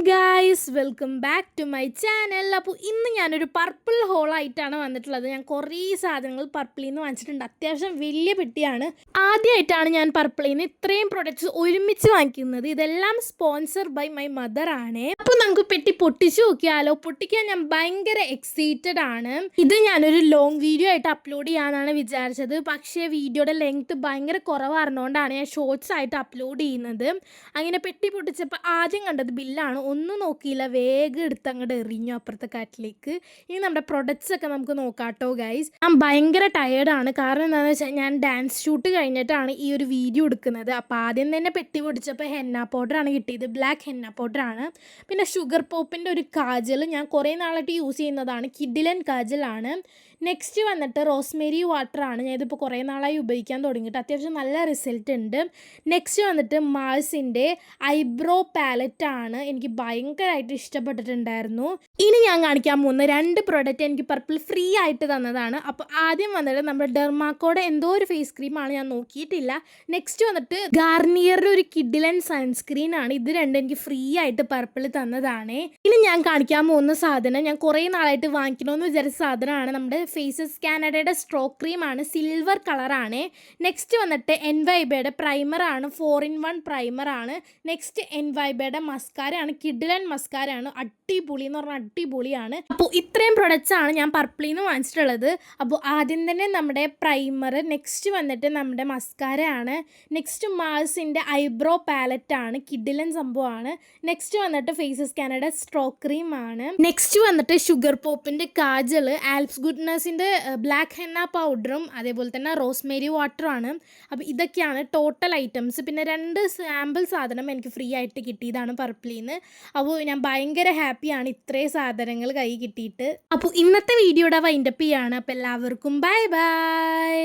Guys, welcome back to my channel. അപ്പോൾ ഇന്ന് ഞാനൊരു പർപ്പിൾ ഹോളായിട്ടാണ് വന്നിട്ടുള്ളത്. ഞാൻ കുറേ സാധനങ്ങൾ പർപ്പിളിൽ നിന്ന് വാങ്ങിച്ചിട്ടുണ്ട്. അത്യാവശ്യം വലിയ പെട്ടിയാണ്. ആദ്യമായിട്ടാണ് ഞാൻ പർപ്പിളിൽ നിന്ന് ഇത്രയും പ്രൊഡക്ട്സ് ഒരുമിച്ച് വാങ്ങിക്കുന്നത്. ഇതെല്ലാം സ്പോൺസർ ബൈ മൈ മദർ ആണ്. അപ്പോൾ നമുക്ക് പെട്ടി പൊട്ടിച്ചു നോക്കിയാലോ. പൊട്ടിക്കാൻ ഞാൻ ഭയങ്കര എക്സൈറ്റഡ് ആണ്. ഇത് ഞാനൊരു ലോങ് വീഡിയോ ആയിട്ട് അപ്ലോഡ് ചെയ്യാനാണ് വിചാരിച്ചത്. പക്ഷേ വീഡിയോയുടെ ലെങ്ത് ഭയങ്കര കുറവായിരുന്നതുകൊണ്ടാണ് ഞാൻ ഷോർട്സ് ആയിട്ട് അപ്ലോഡ് ചെയ്യുന്നത്. അങ്ങനെ പെട്ടി പൊട്ടിച്ചപ്പോൾ ആദ്യം കണ്ടത് ബില്ലാണ്. ഒന്നും നോക്കിയില്ല, വേഗം എടുത്ത് അങ്ങോട്ട് എറിഞ്ഞു അപ്പുറത്തെ കാറ്റിലേക്ക്. ഇനി നമ്മുടെ പ്രൊഡക്ട്സ് ഒക്കെ നമുക്ക് നോക്കാട്ടോ ഗൈസ്. ഞാൻ ഭയങ്കര ടയേർഡാണ്. കാരണം എന്താണെന്ന് വെച്ചാൽ ഞാൻ ഡാൻസ് ഷൂട്ട് കഴിഞ്ഞിട്ടാണ് ഈ ഒരു വീഡിയോ എടുക്കുന്നത്. അപ്പോൾ ആദ്യം തന്നെ പെട്ടി പൊടിച്ചപ്പോൾ ഹെന്ന പൗഡറാണ് കിട്ടിയത്. ബ്ലാക്ക് ഹെന്ന പൗഡറാണ്. പിന്നെ ഷുഗർ പോപ്പിൻ്റെ ഒരു കാജൽ ഞാൻ കുറേ നാളായിട്ട് യൂസ് ചെയ്യുന്നതാണ്. കിഡിലൻ കാജലാണ്. നെക്സ്റ്റ് വന്നിട്ട് റോസ്മേരി വാട്ടറാണ്. ഞാൻ ഇതിപ്പോൾ കുറേ നാളായി ഉപയോഗിക്കാൻ തുടങ്ങിയിട്ട് അത്യാവശ്യം നല്ല റിസൾട്ട് ഉണ്ട്. നെക്സ്റ്റ് വന്നിട്ട് മാൾസിൻ്റെ ഐബ്രോ പാലറ്റാണ്. എനിക്ക് ഭയങ്കരമായിട്ട് ഇഷ്ടപ്പെട്ടിട്ടുണ്ടായിരുന്നു. ഇനി ഞാൻ കാണിക്കാൻ പോകുന്ന 2 പ്രൊഡക്റ്റ് എനിക്ക് പർപ്പിൾ ഫ്രീ ആയിട്ട് തന്നതാണ്. അപ്പോൾ ആദ്യം വന്നിട്ട് നമ്മുടെ ഡെർമാക്കോടെ എന്തോ ഒരു ഫേസ് ക്രീമാണ്, ഞാൻ നോക്കിയിട്ടില്ല. നെക്സ്റ്റ് വന്നിട്ട് ഗാർണിയറിൻ്റെ ഒരു കിഡിലൻ സൺസ്ക്രീൻ ആണ്. ഇത് രണ്ടും എനിക്ക് ഫ്രീ ആയിട്ട് പർപ്പിൾ തന്നതാണ്. ഇനി ഞാൻ കാണിക്കാൻ പോകുന്ന സാധനം ഞാൻ കുറേ നാളായിട്ട് വാങ്ങിക്കണമെന്ന് വിചാരിച്ച സാധനമാണ്. നമ്മുടെ ഫേസസ് കാനഡയുടെ സ്ട്രോക്ക് ക്രീമാണ്. സിൽവർ കളറാണ്. നെക്സ്റ്റ് വന്നിട്ട് എൻവൈബയുടെ പ്രൈമറാണ്. 4-in-1 പ്രൈമറാണ്. നെക്സ്റ്റ് എൻവൈബയുടെ മസ്കാരയാണ്. കിഡിലൻ മസ്കാരയാണ്. അടിപൊളി എന്ന് പറഞ്ഞാൽ അടിപൊളിയാണ്. അപ്പോൾ ഇത്രയും പ്രൊഡക്ട്സ് ആണ് ഞാൻ പർപ്പിളിൽ നിന്ന് വാങ്ങിച്ചിട്ടുള്ളത്. അപ്പോൾ ആദ്യം തന്നെ നമ്മുടെ പ്രൈമർ, നെക്സ്റ്റ് വന്നിട്ട് നമ്മുടെ മസ്കാരയാണ്. Next മാൾസിൻ്റെ eyebrow പാലറ്റാണ്. കിഡിലൻ സംഭവമാണ്. നെക്സ്റ്റ് വന്നിട്ട് ഫേസസ് കാനഡ സ്ട്രോക്ക് ക്രീമാണ്. നെക്സ്റ്റ് വന്നിട്ട് ഷുഗർ പോപ്പിൻ്റെ കാജൽ, ആൽപ്സ് ഗുഡ്നസിൻ്റെ ബ്ലാക്ക് ഹെന്ന പൗഡറും അതേപോലെ തന്നെ റോസ്മേരി വാട്ടറുമാണ്. അപ്പോൾ ഇതൊക്കെയാണ് ടോട്ടൽ ഐറ്റംസ്. പിന്നെ 2 സാമ്പിൾ സാധനം എനിക്ക് ഫ്രീ ആയിട്ട് കിട്ടിയതാണ് പർപ്പിളിൽ നിന്ന്. അപ്പോൾ ഞാൻ ഭയങ്കര ഹാപ്പിയാണ് ഇത്രയും സാധനങ്ങൾ കൈ കിട്ടിയിട്ട്. അപ്പോൾ ഇന്നത്തെ വീഡിയോയുടെ വൈൻഡപ്പ് ചെയ്യാണ്. അപ്പോൾ എല്ലാവർക്കും ബൈ ബൈ.